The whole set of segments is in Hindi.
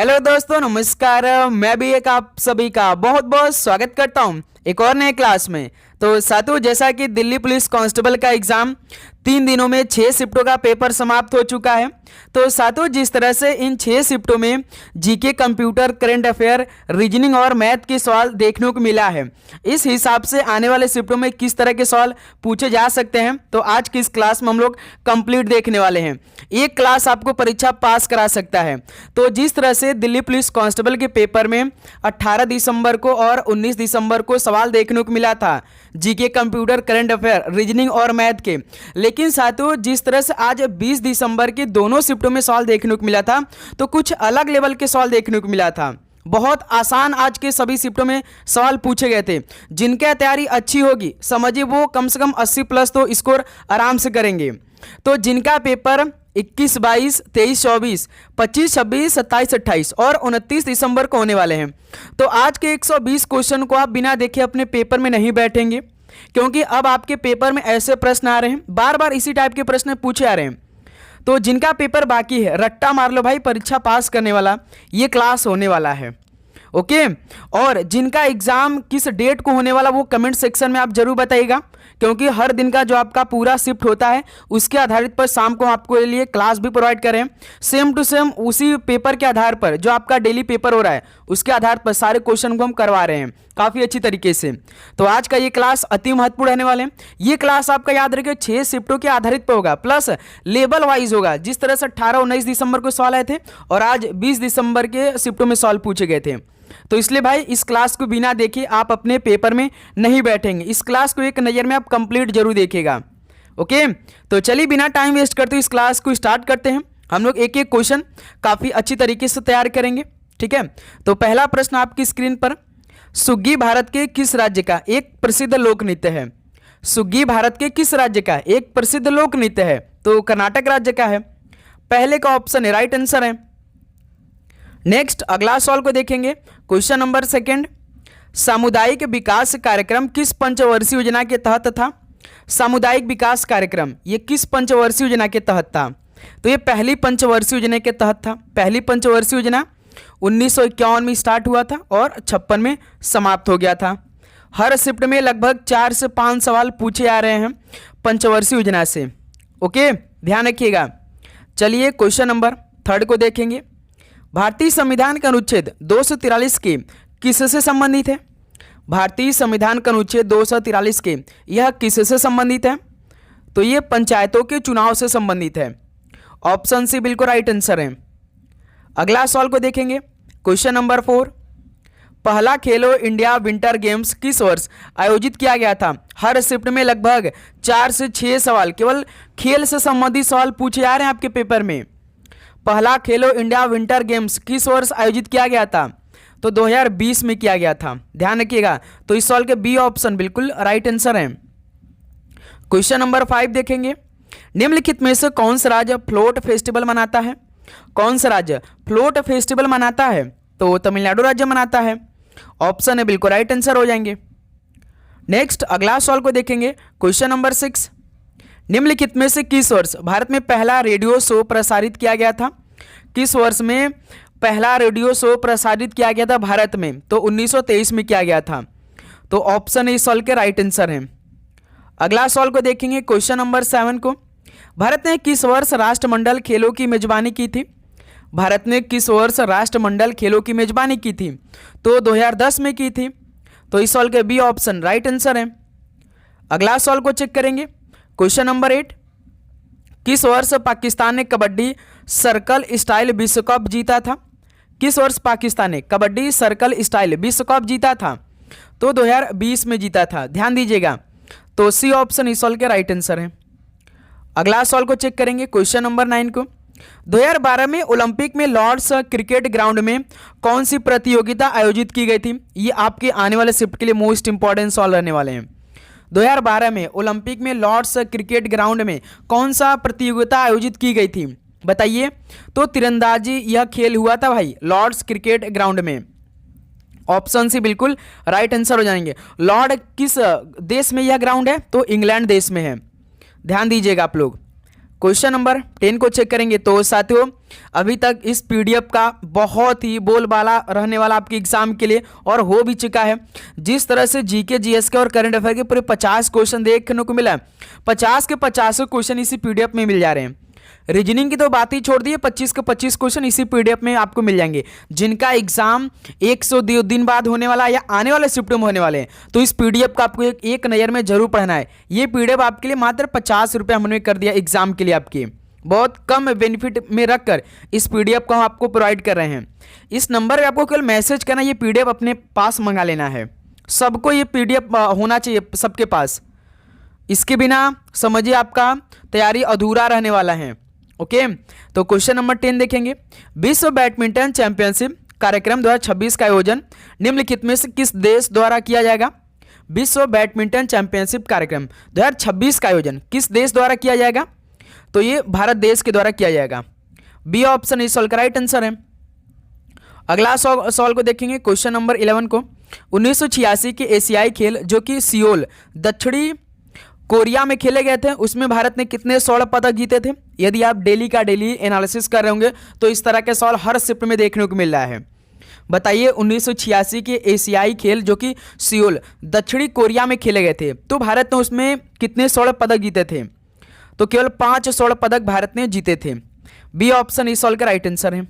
हेलो दोस्तों, नमस्कार। मैं भी एक आप सभी का बहुत बहुत स्वागत करता हूं एक और नए क्लास में। तो साथियों, जैसा कि दिल्ली पुलिस कांस्टेबल का एग्जाम 3 दिनों में 6 शिफ्टों का पेपर समाप्त हो चुका है। तो साथियों, जिस तरह से इन 6 शिफ्टों में GK, computer, current affair, reasoning और मैथ के सवाल देखने को मिला है, इस हिसाब से आने वाले शिफ्टों में किस तरह के सवाल पूछे जा सकते हैं, तो आज की इस क्लास में हम लोग कंप्लीट देखने वाले हैं। एक क्लास आपको परीक्षा पास करा सकता है। तो जिस तरह से दिल्ली पुलिस कांस्टेबल के पेपर में 18 दिसंबर को और 19 दिसंबर को सवाल देखने को मिला था GK, computer, current affair, reasoning और मैथ के, लेकिन साथियों जिस तरह से आज 20 दिसंबर की दोनों शिफ्टों में सवाल देखने को मिला था, तो कुछ अलग लेवल के सवाल देखने को मिला था। बहुत आसान आज के सभी शिफ्टों में सवाल पूछे गए थे। जिनकी तैयारी अच्छी होगी, समझिए वो कम से कम 80 प्लस तो स्कोर आराम से करेंगे। तो जिनका पेपर 21, 22, 23, 24, 25, 26, 27, 28 और 29 दिसंबर को होने वाले हैं, तो आज के 120 क्वेश्चन को आप बिना देखे अपने पेपर में नहीं बैठेंगे, क्योंकि अब आपके पेपर में ऐसे प्रश्न आ रहे हैं, बार बार इसी टाइप के प्रश्न पूछे आ रहे हैं। तो जिनका पेपर बाकी है, रट्टा मार लो भाई, परीक्षा पास करने वाला ये क्लास होने वाला है। ओके। और जिनका एग्जाम किस डेट को होने वाला वो कमेंट सेक्शन में आप जरूर बताइएगा, क्योंकि हर दिन का जो आपका पूरा शिफ्ट होता है उसके आधारित पर शाम को आपको लिए क्लास भी प्रोवाइड करें। सेम टू सेम उसी पेपर के आधार पर जो आपका डेली पेपर हो रहा है उसके आधार पर सारे क्वेश्चन को हम करवा रहे हैं काफ़ी अच्छी तरीके से। तो आज का ये क्लास अति महत्वपूर्ण रहने वाले हैं। ये क्लास आपका याद रखिए 6 शिफ्टों के आधारित पर होगा, प्लस लेवल वाइज होगा। जिस तरह से 18-19 दिसंबर को सवाल आए थे और आज 20 दिसंबर के शिफ्टों में सवाल पूछे गए थे, तो इसलिए भाई इस क्लास को बिना देखे आप अपने पेपर में नहीं बैठेंगे। इस क्लास को एक नज़र में आप कंप्लीट जरूर देखिएगा। ओके। तो चलिए बिना टाइम वेस्ट करते इस क्लास को स्टार्ट करते हैं। हम लोग एक एक क्वेश्चन काफ़ी अच्छी तरीके से तैयार करेंगे, ठीक है। तो पहला प्रश्न आपकी स्क्रीन पर, सुग्गी भारत के किस राज्य का एक प्रसिद्ध लोक नृत्य है? सुग्गी भारत के किस राज्य का एक प्रसिद्ध लोक नृत्य है? तो कर्नाटक राज्य का है। पहले का ऑप्शन है राइट आंसर है। नेक्स्ट अगला सवाल को देखेंगे, क्वेश्चन नंबर 2, सामुदायिक विकास कार्यक्रम किस पंचवर्षीय योजना के तहत था? सामुदायिक विकास कार्यक्रम ये किस पंचवर्षीय योजना के तहत था? तो ये पहली पंचवर्षीय योजना के तहत था। पहली पंचवर्षीय योजना 1951 में स्टार्ट हुआ था और 56 में समाप्त हो गया था। हर शिफ्ट में लगभग 4 से 5 सवाल पूछे आ रहे हैं पंचवर्षीय योजना से। ओके, ध्यान रखिएगा। चलिए क्वेश्चन नंबर 3 को देखेंगे। भारतीय संविधान का अनुच्छेद 243 के किससे संबंधित है? भारतीय संविधान का अनुच्छेद 243 के यह किससे संबंधित है? तो ये पंचायतों के चुनाव से संबंधित है। ऑप्शन सी बिल्कुल राइट आंसर है। अगला सवाल को देखेंगे, क्वेश्चन नंबर 4, पहला खेलो इंडिया विंटर गेम्स किस वर्ष आयोजित किया गया था? हर शिफ्ट में लगभग 4 से 6 सवाल केवल खेल से संबंधित सवाल पूछे जा रहे हैं आपके पेपर में। पहला खेलो इंडिया विंटर गेम्स किस वर्ष आयोजित किया गया था? तो 2020 में किया गया था। ध्यान रखिएगा। तो इस सवाल के बी ऑप्शन बिल्कुल राइट आंसर है। क्वेश्चन नंबर 5 देखेंगे, निम्नलिखित में से कौन सा राज्य फ्लोट फेस्टिवल मनाता है? कौन सा राज्य फ्लोट फेस्टिवल मनाता है? तो तमिलनाडु राज्य मनाता है। ऑप्शन है बिल्कुल राइट आंसर हो जाएंगे। नेक्स्ट अगला सवाल को देखेंगे, क्वेश्चन नंबर 6, निम्नलिखित में से किस वर्ष भारत में पहला रेडियो शो प्रसारित किया गया था? किस वर्ष में पहला रेडियो शो प्रसारित किया गया था भारत में? तो 1923 में किया गया था। तो ऑप्शन इस सवाल के राइट आंसर है। अगला सवाल को देखेंगे, क्वेश्चन नंबर 7 को, भारत ने किस वर्ष राष्ट्रमंडल खेलों की मेजबानी की थी? भारत ने किस वर्ष राष्ट्रमंडल खेलों की मेजबानी की थी? तो 2010 में की थी। तो इस सवाल के बी ऑप्शन राइट आंसर है। अगला सवाल को चेक करेंगे, क्वेश्चन नंबर 8, किस वर्ष पाकिस्तान ने कबड्डी सर्कल स्टाइल विश्व कप जीता था? किस वर्ष पाकिस्तान ने कबड्डी सर्कल स्टाइल विश्व कप जीता था? तो 2020 में जीता था। ध्यान दीजिएगा। तो सी ऑप्शन इस सवाल के राइट आंसर है। अगला सवाल को चेक करेंगे, क्वेश्चन नंबर 9 को, 2012 में ओलंपिक में लॉर्ड्स क्रिकेट ग्राउंड में कौन सी प्रतियोगिता आयोजित की गई थी? ये आपके आने वाले शिफ्ट के लिए मोस्ट इंपॉर्टेंट सवाल रहने वाले हैं। 2012 में ओलंपिक में लॉर्ड्स क्रिकेट ग्राउंड में कौन सा प्रतियोगिता आयोजित की गई थी? बताइए। तो तीरंदाजी यह खेल हुआ था भाई लॉर्ड्स क्रिकेट ग्राउंड में। ऑप्शन सी बिल्कुल राइट आंसर हो जाएंगे। लॉर्ड किस देश में यह ग्राउंड है? तो इंग्लैंड देश में है। ध्यान दीजिएगा आप लोग। क्वेश्चन नंबर 10 को चेक करेंगे। तो साथियों अभी तक इस पीडीएफ का बहुत ही बोलबाला रहने वाला आपके एग्जाम के लिए और हो भी चुका है। जिस तरह से जीके जीएस के और करंट अफेयर के पूरे 50 क्वेश्चन देखने को मिला है, 50 के 50 क्वेश्चन इसी पीडीएफ में मिल जा रहे हैं। रीजनिंग की तो बात ही छोड़ दी है, 25 के 25 क्वेश्चन इसी पीडीएफ में आपको मिल जाएंगे, जिनका एग्जाम 102 दिन बाद होने वाला है या आने वाले शिफ्ट में होने वाले हैं। तो इस पीडीएफ का आपको एक नज़र में जरूर पढ़ना है। ये पीडीएफ आपके लिए मात्र 50 रुपये हमने कर दिया एग्जाम के लिए, आपके बहुत कम बेनिफिट में रखकर इस पीडीएफ को हम आपको प्रोवाइड कर रहे हैं। इस नंबर पर आपको केवल मैसेज करना, ये पीडीएफ अपने पास मंगा लेना है। सबको ये पीडीएफ होना चाहिए सबके पास, इसके बिना समझिए आपका तैयारी अधूरा रहने वाला है। ओके तो क्वेश्चन नंबर 10 देखेंगे। विश्व बैडमिंटन चैंपियनशिप कार्यक्रम 2026 का आयोजन निम्नलिखित में से किस देश द्वारा किया जाएगा? विश्व बैडमिंटन चैंपियनशिप कार्यक्रम 2026 का आयोजन किस देश द्वारा किया जाएगा? तो ये भारत देश के द्वारा किया जाएगा। बी ऑप्शन इज का राइट आंसर है। अगला सवाल को देखेंगे, क्वेश्चन नंबर 11 को। 1986 के एशियाई खेल जो कि सियोल दक्षिणी कोरिया में खेले गए थे, उसमें भारत ने कितने स्वर्ण पदक जीते थे? यदि आप डेली का डेली एनालिसिस कर रहे होंगे तो इस तरह के सवाल हर शिफ्ट में देखने को मिल रहा है। बताइए 1986 के एशियाई खेल जो कि सियोल दक्षिणी कोरिया में खेले गए थे, तो भारत ने उसमें कितने स्वर्ण पदक जीते थे? तो केवल 5 स्वर्ण पदक भारत ने जीते थे। बी ऑप्शन इस सवाल का राइट आंसर है।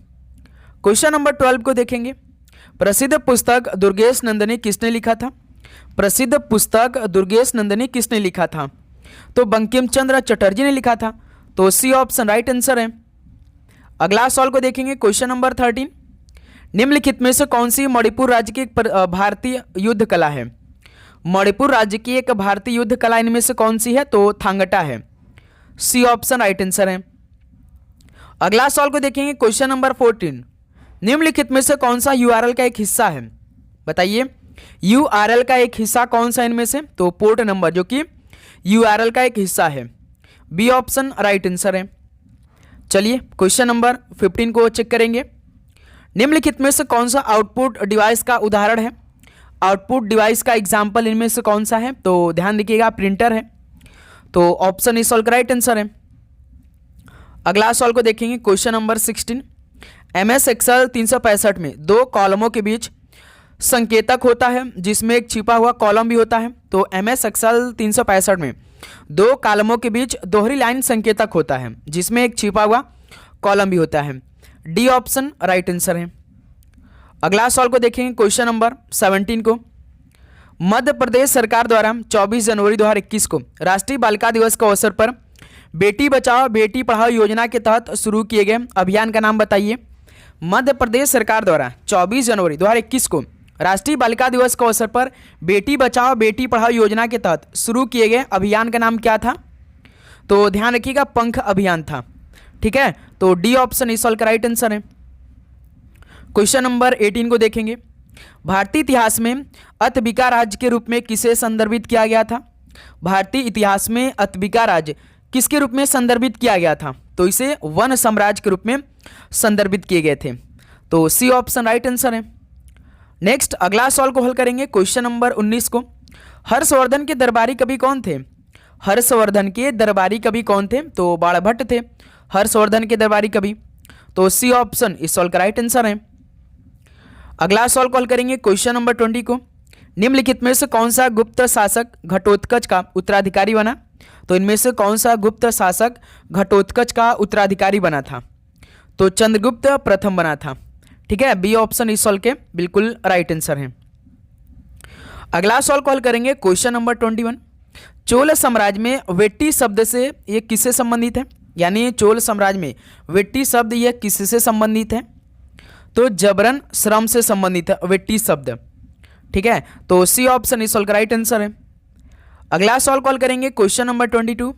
क्वेश्चन नंबर 12 को देखेंगे। प्रसिद्ध पुस्तक दुर्गेश नंदिनी किसने लिखा था? प्रसिद्ध पुस्तक दुर्गेश नंदिनी किसने लिखा था? तो बंकिम चंद्र चटर्जी ने लिखा था। तो सी ऑप्शन राइट आंसर है। अगला सवाल को देखेंगे, क्वेश्चन नंबर 13। निम्नलिखित में से कौन सी मणिपुर राज्य की एक भारतीय युद्ध कला है? मणिपुर राज्य की एक भारतीय युद्ध कला इनमें से कौन सी है? तो थांगटा है। सी ऑप्शन राइट आंसर है। अगला सवाल को देखेंगे, क्वेश्चन नंबर 14। निम्नलिखित में से कौन सा यूआरएल का एक हिस्सा है? बताइए यूआरएल का एक हिस्सा कौन सा इनमें से? तो पोर्ट नंबर जो कि यूआरएल का एक हिस्सा है। बी ऑप्शन राइट आंसर है। चलिए क्वेश्चन नंबर 15 को चेक करेंगे। निम्नलिखित में से कौन सा आउटपुट डिवाइस का उदाहरण है? आउटपुट डिवाइस का एग्जाम्पल इनमें से कौन सा है? तो ध्यान देखिएगा, प्रिंटर है। तो ऑप्शन इस सवाल का राइट आंसर है। अगला सवाल को देखेंगे, क्वेश्चन नंबर 16। MS एक्सेल 365 में 2 कॉलमों के बीच संकेतक होता है जिसमें एक छिपा हुआ कॉलम भी होता है। तो MS एक्सेल 365 में 2 कॉलमों के बीच दोहरी लाइन संकेतक होता है जिसमें एक छिपा हुआ कॉलम भी होता है। डी ऑप्शन राइट आंसर है। अगला सवाल को देखेंगे, क्वेश्चन नंबर 17 को। मध्य प्रदेश सरकार द्वारा 24 जनवरी 2021 को राष्ट्रीय बालिका दिवस के अवसर पर बेटी बचाओ बेटी पढ़ाओ योजना के तहत शुरू किए गए अभियान का नाम बताइए। मध्य प्रदेश सरकार द्वारा 24 जनवरी 2021 को राष्ट्रीय बालिका दिवस के अवसर पर बेटी बचाओ बेटी पढ़ाओ योजना के तहत शुरू किए गए अभियान का नाम क्या था? तो ध्यान रखिएगा, पंख अभियान था। ठीक है, तो डी ऑप्शन इस सवाल का राइट आंसर है। क्वेश्चन नंबर 18 को देखेंगे। भारतीय इतिहास में अतविका राज्य के रूप में किसे संदर्भित किया गया था? भारतीय इतिहास में अतविका राज्य किसके रूप में संदर्भित किया गया था? तो इसे वन साम्राज्य के रूप में संदर्भित किए गए थे। तो सी ऑप्शन राइट आंसर है। नेक्स्ट अगला सवाल को हल करेंगे, क्वेश्चन नंबर 19 को। हर्षवर्धन के दरबारी कवि कौन थे? हर्षवर्धन के दरबारी कवि कौन थे? तो बाणभट्ट थे हर्षवर्धन के दरबारी कवि। तो सी ऑप्शन इस सवाल का राइट आंसर है। अगला सवाल को हल करेंगे, क्वेश्चन नंबर 20 को। निम्नलिखित में से कौन सा गुप्त शासक घटोत्कच का उत्तराधिकारी बना? तो इनमें से कौन सा गुप्त शासक घटोत्कच का उत्तराधिकारी बना था? तो चंद्रगुप्त प्रथम बना था। ठीक है, बी ऑप्शन इस सवाल के बिल्कुल राइट आंसर है। अगला सवाल को हल करेंगे, क्वेश्चन नंबर 21। चोल साम्राज्य में वेट्टी शब्द से ये किससे संबंधित है? यानी चोल साम्राज्य में वेट्टी शब्द यह किससे संबंधित है? तो जबरन श्रम से संबंधित है वेट्टी शब्द। ठीक है, तो सी ऑप्शन इस सवाल का राइट आंसर है। अगला सवाल कॉल करेंगे, क्वेश्चन नंबर 22।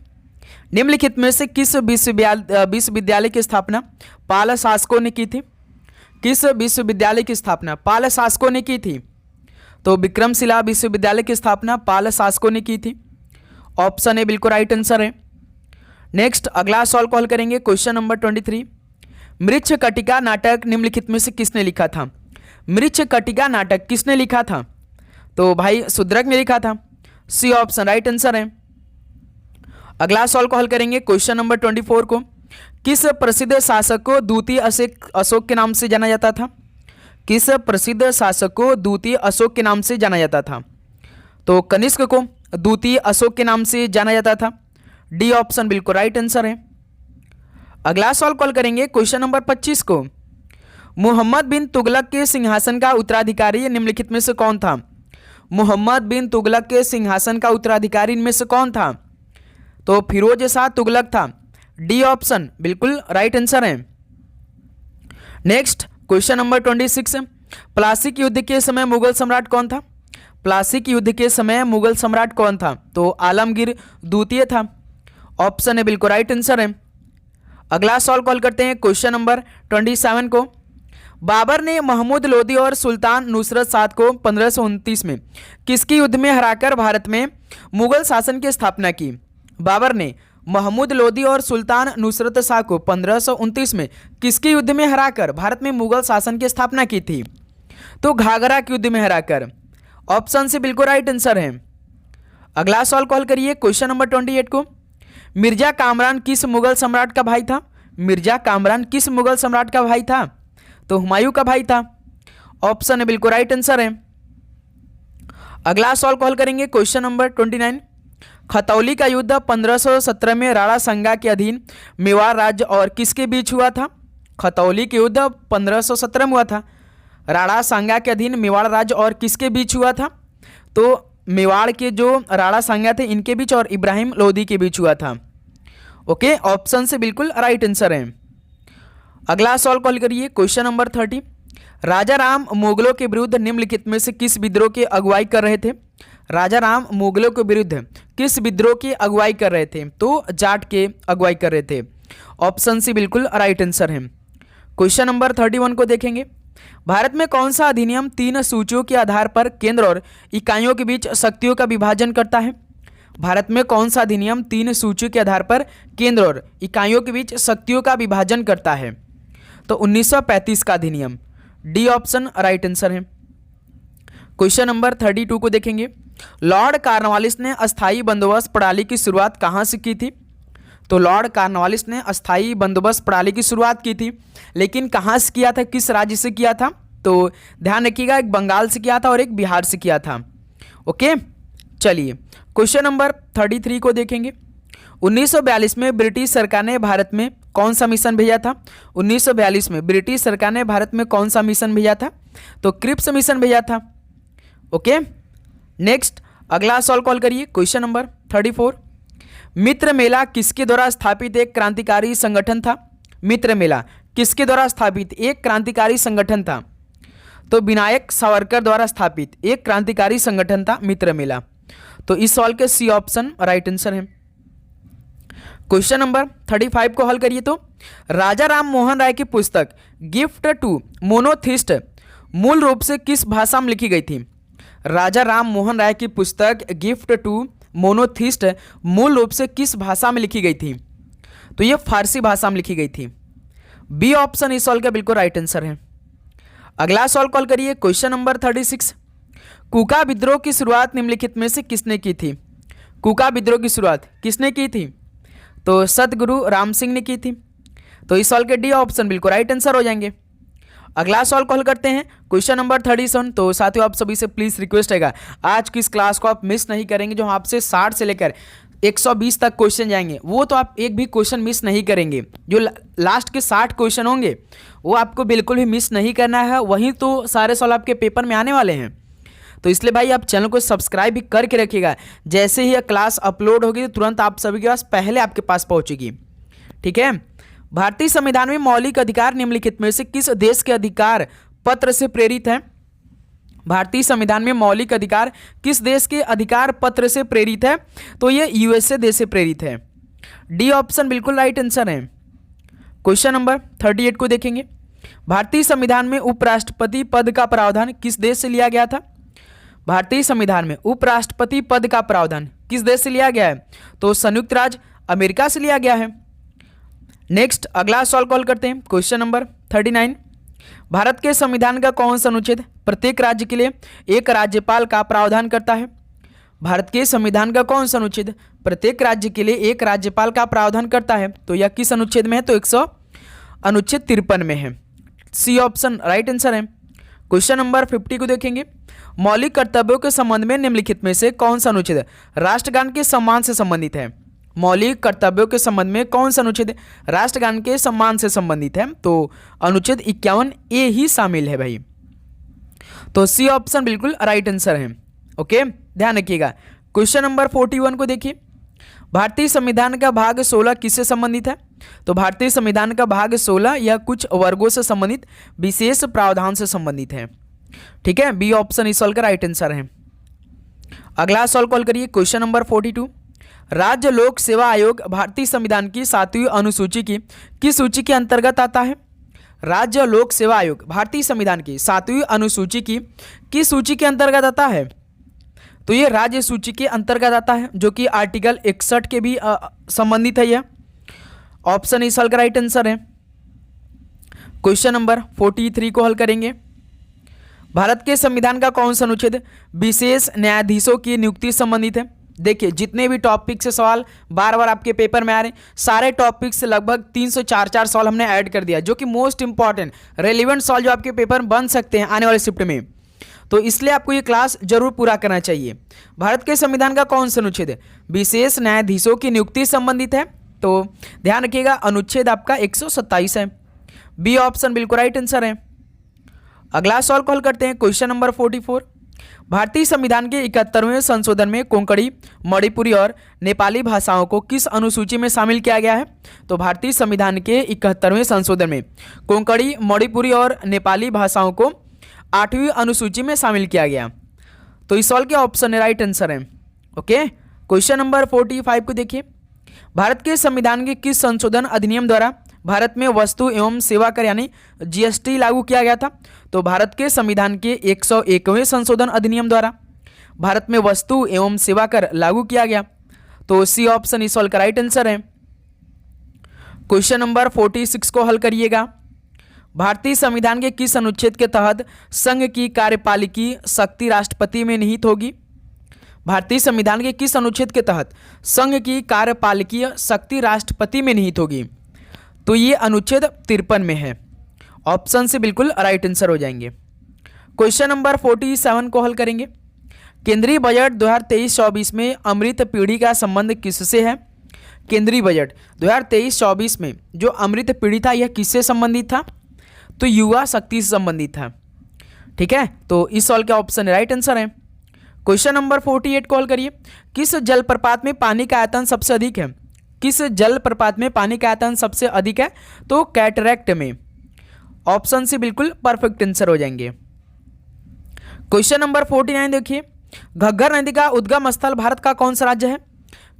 निम्नलिखित में से किस विश्वविद्यालय की स्थापना पाल शासकों ने की थी? किस विश्वविद्यालय की स्थापना पाल शासकों ने की थी? तो विक्रमशिला विश्वविद्यालय की स्थापना पाल शासकों ने की थी। ऑप्शन ए बिल्कुल राइट आंसर है। नेक्स्ट अगला सवाल कॉल करेंगे, क्वेश्चन नंबर 23। मृच्छकटिका नाटक निम्नलिखित में से किसने लिखा था? मृच्छकटिका नाटक किसने लिखा था? तो भाई शूद्रक ने लिखा था। सी ऑप्शन राइट आंसर है। अगला सवाल को हल करेंगे क्वेश्चन नंबर 24 को। किस प्रसिद्ध शासक को द्वितीय अशोक के नाम से जाना जाता था? किस प्रसिद्ध शासक को द्वितीय अशोक के नाम से जाना जाता था? तो कनिष्क को द्वितीय अशोक के नाम से जाना जाता था। डी ऑप्शन बिल्कुल राइट आंसर है। अगला सवाल कॉल करेंगे क्वेश्चन नंबर 25 को। मोहम्मद बिन तुगलक के सिंहासन का उत्तराधिकारी निम्नलिखित में से कौन था? मोहम्मद बिन तुगलक के सिंहासन का उत्तराधिकारी इनमें से कौन था? तो फिरोज शाह तुगलक था। डी ऑप्शन बिल्कुल राइट आंसर है। Next question number 26। प्लासी युद्ध के समय मुगल सम्राट कौन था? प्लासी युद्ध के समय मुगल सम्राट कौन था? तो आलमगीर द्वितीय था। ऑप्शन है बिल्कुल राइट आंसर है। अगला सवाल कॉल करते हैं क्वेश्चन नंबर 27 को। बाबर ने महमूद लोदी और सुल्तान नुसरत शाह को 1529 में किसके युद्ध में हराकर भारत में मुगल शासन की स्थापना की? बाबर ने महमूद लोदी और सुल्तान नुसरत शाह को 1529 में किसके युद्ध में हराकर भारत में मुगल शासन की स्थापना की थी? तो घाघरा के युद्ध में हराकर। ऑप्शन से बिल्कुल राइट आंसर है। अगला सवाल कॉल करिए क्वेश्चन नंबर 28 को। मिर्जा कामरान किस मुगल सम्राट का भाई था? मिर्जा कामरान किस मुगल सम्राट का भाई था? तो हुमायूं का भाई था। ऑप्शन है बिल्कुल राइट आंसर है। अगला सवाल कॉल करेंगे क्वेश्चन नंबर 29। खतौली का युद्ध 1517 में राणा सांगा के अधीन मेवाड़ राज्य और किसके बीच हुआ था? खतौली के युद्ध 1517 में हुआ था। राणा सांगा के अधीन मेवाड़ राज्य और किसके बीच हुआ था? तो मेवाड़ के जो राणा सांगा थे इनके बीच और इब्राहिम लोदी के बीच हुआ था। ओके, ऑप्शन से बिल्कुल राइट आंसर है। अगला सवाल कॉल करिए क्वेश्चन नंबर 30। राजा राम मुगलों के विरुद्ध निम्नलिखित में से किस विद्रोह की अगुवाई कर रहे थे? राजा राम मुगलों के विरुद्ध किस विद्रोह की अगुवाई कर रहे थे? तो जाट के अगुवाई कर रहे थे। ऑप्शन सी बिल्कुल राइट आंसर है। क्वेश्चन नंबर 31 को देखेंगे। भारत में कौन सा अधिनियम 3 सूचियों के आधार पर केंद्र और इकाइयों के बीच शक्तियों का विभाजन करता है? भारत में कौन सा अधिनियम 3 सूचियों के आधार पर केंद्र और इकाइयों के बीच शक्तियों का विभाजन करता है? तो 1935 का अधिनियम। डी ऑप्शन राइट आंसर है। क्वेश्चन नंबर 32 को देखेंगे। लॉर्ड कॉर्नवालिस ने अस्थायी बंदोबस्त प्रणाली की शुरुआत कहाँ से की थी? तो लॉर्ड कॉर्नवालिस ने अस्थायी बंदोबस्त प्रणाली की शुरुआत की थी, लेकिन कहाँ से किया था, किस राज्य से किया था? तो ध्यान रखिएगा, एक बंगाल से किया था और एक बिहार से किया था। ओके, चलिए क्वेश्चन नंबर 33 को देखेंगे। 1942 में ब्रिटिश सरकार ने भारत में कौन सा मिशन भेजा था? 1942 में ब्रिटिश सरकार ने भारत में कौन सा मिशन भेजा था? तो क्रिप्स मिशन भेजा था। ओके, नेक्स्ट अगला सवाल कॉल करिए क्वेश्चन नंबर 34। मित्र मेला किसके द्वारा स्थापित एक क्रांतिकारी संगठन था? मित्र मेला किसके द्वारा स्थापित एक क्रांतिकारी संगठन था? तो विनायक सावरकर द्वारा स्थापित एक क्रांतिकारी संगठन था मित्र मेला। तो इस सवाल के सी ऑप्शन राइट आंसर है। क्वेश्चन नंबर 35 को हल करिए। तो राजा राम मोहन राय की पुस्तक गिफ्ट टू मोनोथिस्ट मूल रूप से किस भाषा में लिखी गई थी? राजा राम मोहन राय की पुस्तक गिफ्ट टू मोनोथिस्ट मूल रूप से किस भाषा में लिखी गई थी? तो यह फारसी भाषा में लिखी गई थी। बी ऑप्शन इस सवाल का बिल्कुल राइट आंसर है। अगला सवाल कॉल करिए क्वेश्चन नंबर 36। कुका विद्रोह की शुरुआत निम्नलिखित में से किसने की थी? कुका विद्रोह की शुरुआत किसने की थी? तो सतगुरु राम सिंह ने की थी। तो इस सवाल के डी ऑप्शन बिल्कुल राइट आंसर हो जाएंगे। अगला सवाल कॉल करते हैं क्वेश्चन नंबर 37। तो साथियों आप सभी से प्लीज रिक्वेस्ट रहेगा, आज की इस क्लास को आप मिस नहीं करेंगे। जो आपसे 60 से लेकर 120 तक क्वेश्चन जाएंगे वो तो आप एक भी क्वेश्चन मिस नहीं करेंगे। जो लास्ट के 60 क्वेश्चन होंगे वो आपको बिल्कुल भी मिस नहीं करना है, वहीं तो सारे सवाल आपके पेपर में आने वाले हैं। तो इसलिए भाई आप चैनल को सब्सक्राइब भी करके रखिएगा। जैसे ही यह क्लास अपलोड होगी तो तुरंत आप सभी के पास पहले आपके पास पहुंचेगी। ठीक है। भारतीय संविधान में मौलिक अधिकार निम्नलिखित में से किस देश के अधिकार पत्र से प्रेरित है? भारतीय संविधान में मौलिक अधिकार किस देश के अधिकार पत्र से प्रेरित है? तो ये यूएसए देश से प्रेरित है। डी ऑप्शन बिल्कुल राइट आंसर है। क्वेश्चन नंबर 38 को देखेंगे। भारतीय संविधान में उपराष्ट्रपति पद का प्रावधान किस देश से लिया गया था? भारतीय संविधान में उपराष्ट्रपति पद का प्रावधान किस देश से लिया गया है? तो संयुक्त राज्य अमेरिका से लिया गया है। नेक्स्ट अगला सवाल कॉल करते हैं क्वेश्चन नंबर 39। भारत के संविधान का कौन सा अनुच्छेद प्रत्येक राज्य के लिए एक राज्यपाल का प्रावधान करता है? भारत के संविधान का कौन सा अनुच्छेद प्रत्येक राज्य के लिए एक राज्यपाल का प्रावधान करता है? तो यह किस अनुच्छेद में है? तो अनुच्छेद 53 में है। सी ऑप्शन राइट आंसर है। क्वेश्चन नंबर 50 को देखेंगे। मौलिक कर्तव्यों के संबंध में निम्नलिखित में से कौन सा अनुच्छेद राष्ट्रगान के सम्मान से संबंधित है? मौलिक कर्तव्यों के संबंध में कौन सा अनुच्छेद राष्ट्रगान के सम्मान से संबंधित है? तो अनुच्छेद 51A ही शामिल है भाई। तो सी ऑप्शन बिल्कुल राइट आंसर है। ओके, ध्यान रखिएगा। क्वेश्चन नंबर 41 को देखिए। भारतीय संविधान का भाग 16 किससे संबंधित है? तो भारतीय संविधान का भाग 16 या कुछ वर्गों से संबंधित विशेष प्रावधान से संबंधित है। ठीक है, बी ऑप्शन इस सवाल का राइट आंसर है। अगला सवाल कॉल करिए। Question number 42। राज्य लोक सेवा आयोग भारतीय संविधान की 7वीं अनुसूची की किस सूची के अंतर्गत आता है? राज्य लोक सेवा आयोग भारतीय संविधान की 7वीं अनुसूची की किस सूची के अंतर्गत आता है? तो ये राज्य सूची के अंतर्गत आता है, जो कि आर्टिकल 61 के भी संबंधित है। यह ऑप्शन इस सवाल का राइट आंसर है। क्वेश्चन नंबर 43 को हल करेंगे। भारत के संविधान का कौन सा अनुच्छेद विशेष न्यायाधीशों की नियुक्ति से संबंधित है? देखिए, जितने भी टॉपिक से सवाल बार बार आपके पेपर में आ रहे हैं, सारे टॉपिक से लगभग 3 से 4 सवाल हमने ऐड कर दिया, जो कि मोस्ट इंपॉर्टेंट रेलिवेंट सवाल जो आपके पेपर में बन सकते हैं आने वाले शिफ्ट में। तो इसलिए आपको ये क्लास जरूर पूरा करना चाहिए। भारत के संविधान का कौन सा अनुच्छेद विशेष न्यायाधीशों की नियुक्ति से संबंधित है? तो ध्यान रखिएगा, अनुच्छेद आपका 127 है। बी ऑप्शन बिल्कुल राइट आंसर है। अगला सवाल कॉल करते हैं। Question number 44। भारतीय संविधान के 71वें संशोधन में कोंकणी, मणिपुरी और नेपाली भाषाओं को किस अनुसूची में शामिल किया गया है? तो भारतीय संविधान के 71वें संशोधन में कोंकणी, मणिपुरी और नेपाली भाषाओं को 8वीं अनुसूची में शामिल किया गया। तो इस सवाल के ऑप्शन राइट आंसर है। ओके, क्वेश्चन नंबर 45 को देखिए। भारत के संविधान के किस संशोधन अधिनियम द्वारा भारत में वस्तु एवं सेवा कर यानी जीएसटी लागू किया गया था? तो भारत के संविधान के 101वें संशोधन अधिनियम द्वारा भारत में वस्तु एवं सेवा कर लागू किया गया। तो सी ऑप्शन इस सवाल का राइट आंसर है। क्वेश्चन नंबर 46 को हल करिएगा। भारतीय संविधान के किस अनुच्छेद के तहत संघ की कार्यपालिकी शक्ति राष्ट्रपति में निहित होगी? भारतीय संविधान के किस अनुच्छेद के तहत संघ की कार्यपालिकीय शक्ति राष्ट्रपति में निहित होगी? तो ये अनुच्छेद 53 में है। ऑप्शन से बिल्कुल राइट आंसर हो जाएंगे। क्वेश्चन नंबर 47 को हल करेंगे। केंद्रीय बजट 2023-24 में अमृत पीढ़ी का संबंध किससे है? केंद्रीय बजट 2023-24 में जो अमृत पीढ़ी था, यह किससे संबंधित था? तो युवा शक्ति से संबंधित था। ठीक है, तो इस सवाल का ऑप्शन राइट आंसर है। क्वेश्चन नंबर 48 को हल करिए। किस जलप्रपात में पानी का आयतन सबसे अधिक है? किस जलप्रपात में पानी का आयतन सबसे अधिक है? तो कैटरैक्ट में। ऑप्शन से बिल्कुल परफेक्ट आंसर हो जाएंगे। क्वेश्चन नंबर 49 देखिए। घग्गर नदी का उद्गम स्थल भारत का कौन सा राज्य है?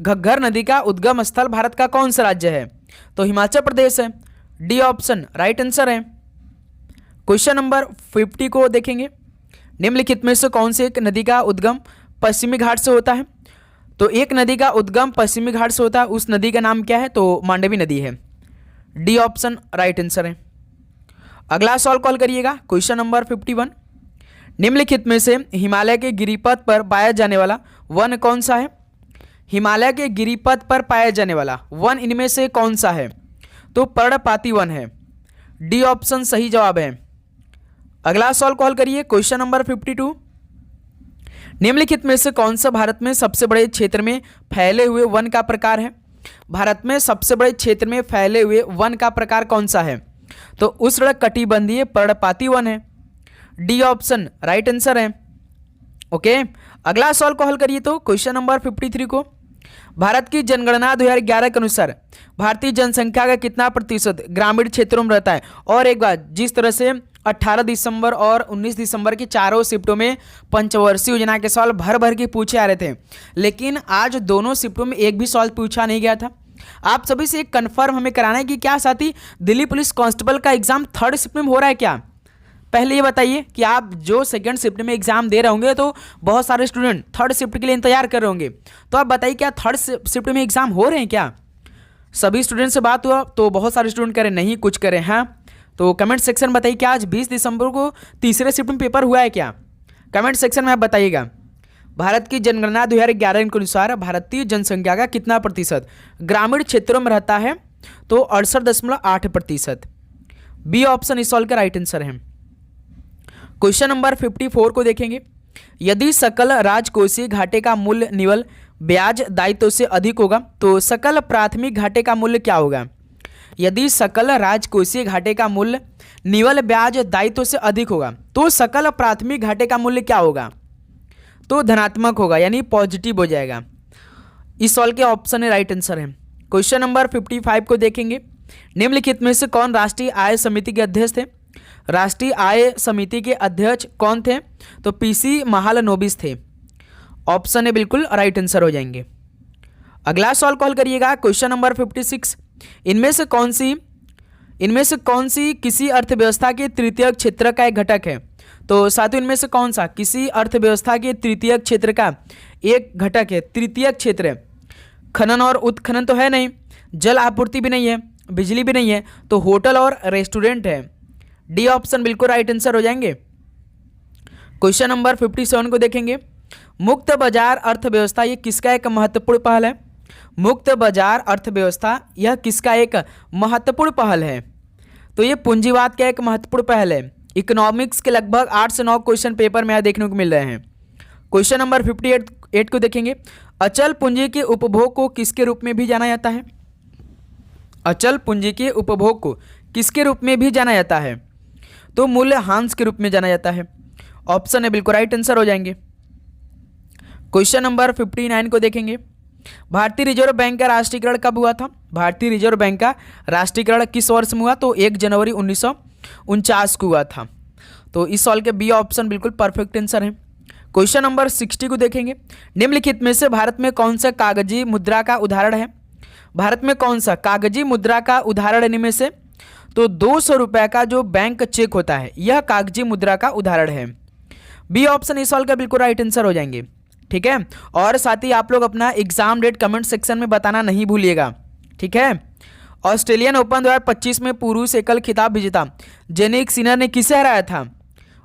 घग्गर नदी का उद्गम स्थल भारत का कौन सा राज्य है? तो हिमाचल प्रदेश है। डी ऑप्शन राइट आंसर है। क्वेश्चन नंबर 50 को देखेंगे। निम्नलिखित में से कौन से एक नदी का उद्गम पश्चिमी घाट से होता है? तो एक नदी का उद्गम पश्चिमी घाट से होता है, उस नदी का नाम क्या है? तो मांडवी नदी है। डी ऑप्शन राइट आंसर है। अगला सवाल कॉल करिएगा। Question number 51। निम्नलिखित में से हिमालय के गिरिपथ पर पाया जाने वाला वन कौन सा है? हिमालय के गिरिपथ पर पाया जाने वाला वन इनमें से कौन सा है? तो पर्णपाती वन है। डी ऑप्शन सही जवाब है। अगला सवाल कॉल करिए। Question number 52। निम्नलिखित में से कौन सा भारत में सबसे बड़े क्षेत्र में फैले हुए वन का प्रकार है? भारत में सबसे बड़े क्षेत्र में फैले हुए वन का प्रकार कौन सा है? तो उष्णकटिबंधीय पर्णपाती वन है। डी ऑप्शन राइट आंसर है। ओके, अगला सवाल को हल करिए। तो क्वेश्चन नंबर 53 को। भारत की जनगणना 2011 के अनुसार भारतीय जनसंख्या का कितना प्रतिशत ग्रामीण क्षेत्रों में रहता है? और एक बात, जिस तरह से 18 दिसंबर और 19 दिसंबर की चारों शिफ्टों में पंचवर्षीय योजना के सवाल भर भर के पूछे आ रहे थे, लेकिन आज दोनों शिफ्टों में एक भी सवाल पूछा नहीं गया था। आप सभी से एक कन्फर्म हमें कराना है कि क्या साथी दिल्ली पुलिस कांस्टेबल का एग्जाम थर्ड शिफ्ट में हो रहा है क्या? पहले ये बताइए कि आप जो सेकंड शिफ्ट में एग्जाम दे रहे होंगे तो बहुत सारे स्टूडेंट थर्ड शिफ्ट के लिए इंतजार कर रहे होंगे, तो आप बताइए क्या थर्ड शिफ्ट में एग्जाम हो रहे हैं क्या? सभी स्टूडेंट से बात हुआ तो बहुत सारे स्टूडेंट करें नहीं, कुछ करें हाँ। तो कमेंट सेक्शन में बताइए क्या आज 20 दिसंबर को तीसरे शिफ्ट में पेपर हुआ है क्या? कमेंट सेक्शन में आप बताइएगा। भारत की जनगणना 2011 के अनुसार भारतीय जनसंख्या का कितना प्रतिशत ग्रामीण क्षेत्रों में रहता है? तो 68.8%। बी ऑप्शन इस सवाल का राइट आंसर है। क्वेश्चन नंबर 54 को देखेंगे। यदि सकल राजकोषीय घाटे का मूल्य निवल ब्याज दायित्व से अधिक होगा तो सकल प्राथमिक घाटे का मूल्य क्या होगा? यदि सकल राजकोषीय घाटे का मूल्य निवल ब्याज दायित्व से अधिक होगा तो सकल प्राथमिक घाटे का मूल्य क्या होगा? तो धनात्मक होगा, यानी पॉजिटिव हो जाएगा। इस सवाल के ऑप्शन है राइट आंसर है। क्वेश्चन नंबर 55 को देखेंगे। निम्नलिखित में से कौन राष्ट्रीय आय समिति के अध्यक्ष थे? राष्ट्रीय आय समिति के अध्यक्ष कौन थे? तो पीसी महालनोबिस थे। ऑप्शन है बिल्कुल राइट आंसर हो जाएंगे। अगला सवाल कॉल करिएगा। Question number 56। इनमें से कौन सी किसी अर्थव्यवस्था के तृतीय क्षेत्र का एक घटक है? तो साथियों, इनमें से कौन सा किसी अर्थव्यवस्था के तृतीय क्षेत्र का एक घटक है? तृतीय क्षेत्र खनन और उत्खनन तो है नहीं, जल आपूर्ति भी नहीं है, बिजली भी नहीं है, तो होटल और रेस्टोरेंट है। डी ऑप्शन बिल्कुल राइट आंसर हो जाएंगे। क्वेश्चन नंबर 57 को देखेंगे। मुक्त बाजार अर्थव्यवस्था ये किसका एक महत्वपूर्ण पहल है? मुक्त बाजार अर्थव्यवस्था यह किसका एक महत्वपूर्ण पहल है? तो ये पूंजीवाद का एक महत्वपूर्ण पहल है। इकोनॉमिक्स के लगभग 8 से 9 क्वेश्चन पेपर में देखने को मिल रहे हैं। क्वेश्चन नंबर 58 को देखेंगे। अचल पूंजी के उपभोग को किसके रूप में भी जाना जाता है? अचल पूंजी के उपभोग को किसके रूप में भी जाना जाता है? तो मूल्यह्रास के रूप में जाना जाता है। ऑप्शन है बिल्कुल राइट आंसर हो जाएंगे। क्वेश्चन नंबर 59 को देखेंगे। भारतीय रिजर्व बैंक का राष्ट्रीयकरण कब हुआ था? भारतीय रिजर्व बैंक का राष्ट्रीयकरण किस वर्ष में हुआ? तो 1 जनवरी 1949 को हुआ था। तो इस सवाल के बी ऑप्शन बिल्कुल परफेक्ट आंसर है। क्वेश्चन नंबर 60 को देखेंगे। निम्नलिखित में से भारत में कौन सा कागजी मुद्रा का उदाहरण है? भारत में कौन सा कागजी मुद्रा का उदाहरण इनमें से? तो 200 रुपये का जो बैंक चेक होता है यह कागजी मुद्रा का उदाहरण है। बी ऑप्शन इस सवाल का बिल्कुल राइट आंसर हो जाएंगे। ठीक है, और साथ ही आप लोग अपना एग्जाम डेट कमेंट सेक्शन में बताना नहीं भूलिएगा। ठीक है। ऑस्ट्रेलियन ओपन 2025 में पुरुष एकल खिताब विजेता जेनिक सिनर ने किसे हराया था?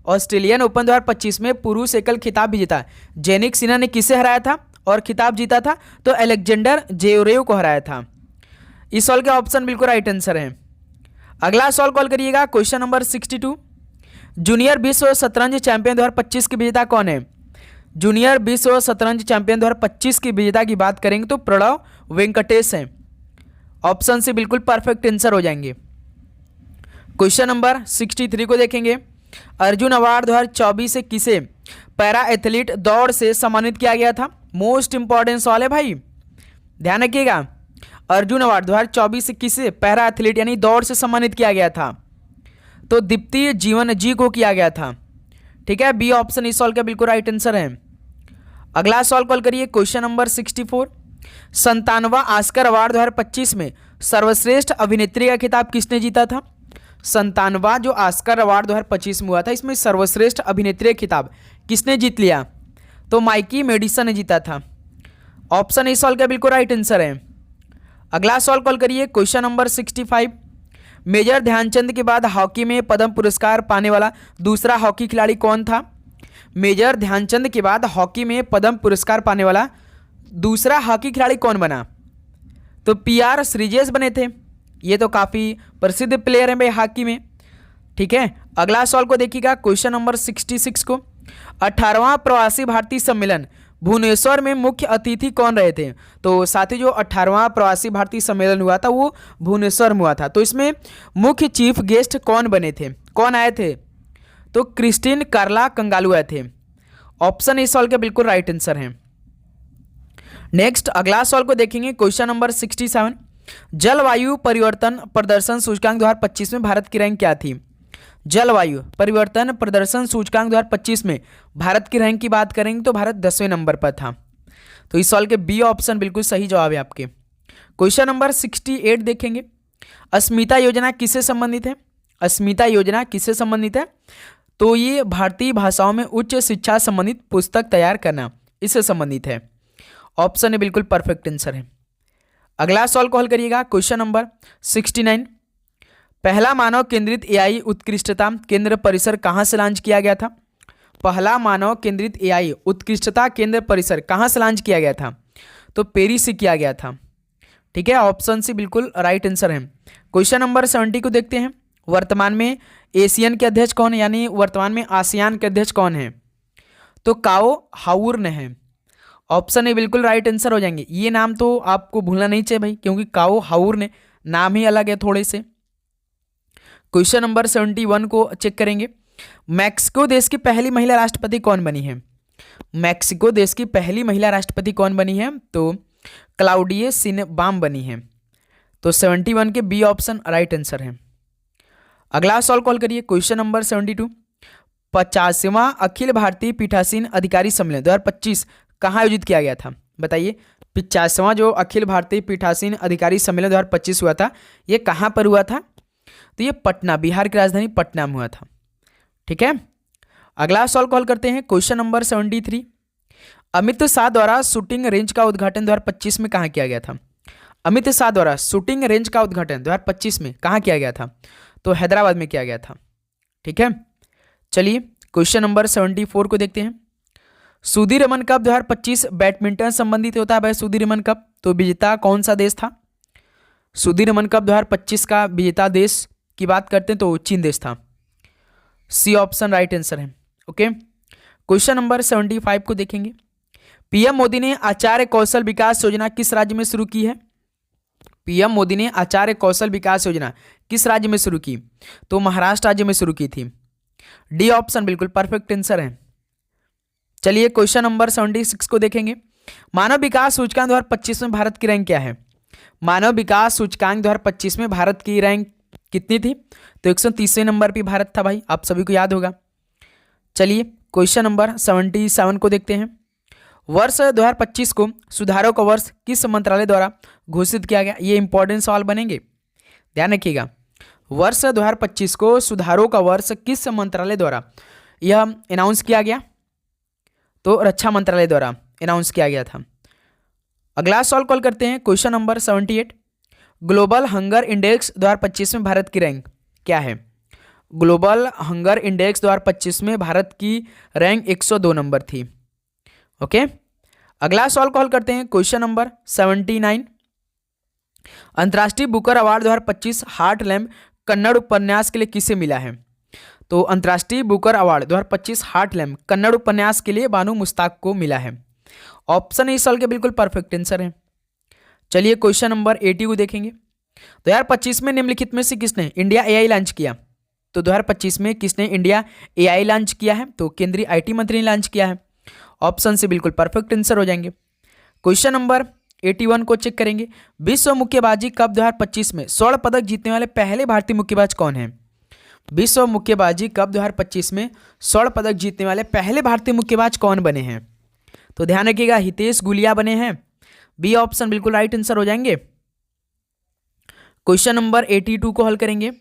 ऑस्ट्रेलियन ओपन 2025 में पुरुष एकल खिताब विजेता जेनिक सिनर ने किसे हराया था और खिताब जीता था? तो अलेक्जेंडर जेवरेव को हराया था। इस सवाल का ऑप्शन बिल्कुल राइट आंसर है। अगला सवाल कॉल करिएगा। Question number 62। जूनियर विश्व शतरंज चैंपियन 2025 के विजेता कौन है? जूनियर विश्व शतरंज चैंपियन 2025 की विजेता की बात करेंगे तो प्रणव वेंकटेश हैं। ऑप्शन से बिल्कुल परफेक्ट आंसर हो जाएंगे। क्वेश्चन नंबर 63 को देखेंगे। अर्जुन अवार्ड 2024 से किसे पैरा एथलीट दौड़ से सम्मानित किया गया था? मोस्ट इंपॉर्टेंट सवाल है भाई, ध्यान रखिएगा। अर्जुन अवार्ड 2024 से किसे पैरा एथलीट यानी दौड़ से सम्मानित किया गया था? तो दीप्ति जीवन जी को किया गया था। ठीक है, बी ऑप्शन इस सवाल का बिल्कुल राइट आंसर है। अगला सवाल कॉल करिए। Question number 64। 97वां ऑस्कर अवार्ड 2025 में सर्वश्रेष्ठ अभिनेत्री का खिताब किसने जीता था? 97वां जो ऑस्कर अवार्ड 2025 में हुआ था इसमें सर्वश्रेष्ठ अभिनेत्री का खिताब किसने जीत लिया? तो माइकी मेडिसन ने जीता था। ऑप्शन इस सवाल का बिल्कुल राइट आंसर है। अगला सवाल कॉल करिए। Question number 65। मेजर ध्यानचंद के बाद हॉकी में पद्म पुरस्कार पाने वाला दूसरा हॉकी खिलाड़ी कौन था? मेजर ध्यानचंद के बाद हॉकी में पद्म पुरस्कार पाने वाला दूसरा हॉकी खिलाड़ी कौन बना? तो पीआर श्रीजेश बने थे। ये तो काफ़ी प्रसिद्ध प्लेयर हैं भाई हॉकी में। ठीक है, अगला सवाल को देखिएगा। क्वेश्चन नंबर 66 को। 18वां प्रवासी भारतीय सम्मेलन भुवनेश्वर में मुख्य अतिथि कौन रहे थे? तो साथ ही जो 18वां प्रवासी भारतीय सम्मेलन हुआ था वो भुवनेश्वर में हुआ था। तो इसमें मुख्य चीफ गेस्ट कौन बने थे, कौन आए थे? तो क्रिस्टिन कार्ला कंगालू आए थे। ऑप्शन इस सवाल का बिल्कुल राइट आंसर है। नेक्स्ट अगला सवाल को देखेंगे। Question number 67। जलवायु परिवर्तन प्रदर्शन सूचकांक 2025 में भारत की रैंक क्या थी? जलवायु परिवर्तन प्रदर्शन सूचकांक 2025 में भारत की रैंक की बात करेंगे तो भारत 10वें नंबर पर था। तो इस सवाल के बी ऑप्शन बिल्कुल सही जवाब है आपके। क्वेश्चन नंबर 68 देखेंगे। अस्मिता योजना किससे संबंधित है? अस्मिता योजना किससे संबंधित है? तो ये भारतीय भाषाओं में उच्च शिक्षा संबंधित पुस्तक तैयार करना इससे संबंधित है। ऑप्शन है बिल्कुल परफेक्ट आंसर है। अगला सवाल को हल करिएगा। Question number 69। पहला मानव केंद्रित एआई उत्कृष्टता केंद्र परिसर कहाँ से लॉन्च किया गया था? पहला मानव केंद्रित एआई उत्कृष्टता केंद्र परिसर कहाँ से लॉन्च किया गया था? तो पेरिस से किया गया था। ठीक है, ऑप्शन सी बिल्कुल राइट आंसर है। क्वेश्चन नंबर 70 को देखते हैं। वर्तमान में एशियन के अध्यक्ष कौन है, यानी वर्तमान में आसियान के अध्यक्ष कौन है? तो काओ हाउर्न है। ऑप्शन ए बिल्कुल राइट आंसर हो जाएंगे। ये नाम तो आपको भूलना नहीं चाहिए भाई, क्योंकि काओ हाउर्न नाम ही अलग है थोड़े से। क्वेश्चन नंबर 71 को चेक करेंगे। मैक्सिको देश की पहली महिला राष्ट्रपति कौन बनी है? मैक्सिको देश की पहली महिला राष्ट्रपति कौन बनी है? तो क्लाउडिया शिनबाम बनी है। तो 71 के बी ऑप्शन राइट आंसर है। अगला सवाल कॉल करिए। Question number 72। 50वां अखिल भारतीय पीठासीन अधिकारी सम्मेलन 2025 कहाँ आयोजित किया गया था? बताइए। 50वां जो अखिल भारतीय पीठासीन अधिकारी सम्मेलन 2025 हुआ था, ये कहाँ पर हुआ था? तो ये पटना, बिहार की राजधानी पटना में हुआ था। ठीक है, अगला सवाल कॉल करते हैं। Question number 73। अमित शाह द्वारा शूटिंग रेंज का उद्घाटन 2025 में कहाँ किया गया था? अमित शाह द्वारा शूटिंग रेंज का उद्घाटन 2025 में कहाँ किया गया था? तो हैदराबाद में किया गया था। ठीक है, चलिए क्वेश्चन नंबर 74 को देखते हैं। सुदीरमन कप 2025 बैडमिंटन संबंधित होता है भाई। सुदीरमन कप तो विजेता कौन सा देश था? सुदीरमन कप 2025 का विजेता देश की बात करते हैं तो चीन देश था। सी ऑप्शन राइट आंसर है। ओके, क्वेश्चन नंबर 75 को देखेंगे। पीएम मोदी ने आचार्य कौशल विकास योजना किस राज्य में शुरू की है? पीएम मोदी ने आचार्य कौशल विकास योजना किस राज्य में शुरू की? तो महाराष्ट्र राज्य में शुरू की थी। डी ऑप्शन बिल्कुल परफेक्ट आंसर है। चलिए क्वेश्चन नंबर 76 को देखेंगे। मानव विकास सूचकांक 2025 में भारत की रैंक क्या है? मानव विकास सूचकांक 2025 में भारत की रैंक कितनी थी? तो 130वें नंबर पे भारत था भाई, आप सभी को याद होगा। चलिए क्वेश्चन नंबर 77 को देखते हैं। वर्ष 2025 को सुधारों का वर्ष किस मंत्रालय द्वारा घोषित किया गया? ये इंपॉर्टेंट सवाल बनेंगे, ध्यान रखिएगा। वर्ष 2025 को सुधारों का वर्ष किस मंत्रालय द्वारा यह अनाउंस किया गया? तो रक्षा मंत्रालय द्वारा अनाउंस किया गया था। अगला सवाल कॉल करते हैं। Question number 78। Global hunger index 2025 में भारत की रैंक क्या है? ग्लोबल हंगर इंडेक्स 2025 में भारत की रैंक 102 नंबर थी। ओके, अगला सवाल कॉल करते हैं। Question number 79। अंतर्राष्ट्रीय Booker award 2025 heart lamp Kannada उपन्यास के लिए किसे मिला है? तो अंतर्राष्ट्रीय Booker award 2025 heart lamp Kannada उपन्यास के लिए बानू मुश्ताक को मिला है। ऑप्शन इस साल के बिल्कुल परफेक्ट आंसर है। चलिए क्वेश्चन नंबर 80 को देखेंगे। 2025 में निम्नलिखित में से किसने इंडिया एआई लॉन्च किया? तो 2025 में किसने इंडिया एआई लॉन्च किया है? तो केंद्रीय आईटी मंत्री ने लॉन्च किया है। ऑप्शन से बिल्कुल परफेक्ट आंसर हो जाएंगे। क्वेश्चन नंबर 81 को चेक करेंगे। विश्व मुक्केबाजी कप 2025 में स्वर्ण पदक जीतने वाले पहले भारतीय मुक्केबाज कौन है? विश्व मुक्केबाजी कप 2025 में स्वर्ण पदक जीतने वाले पहले भारतीय मुक्केबाज कौन बने हैं? तो ध्यान रखिएगा, हितेश गुलिया बने हैं। बी ऑप्शन बिल्कुल राइट आंसर हो जाएंगे। क्वेश्चन नंबर 82 को हल करेंगे।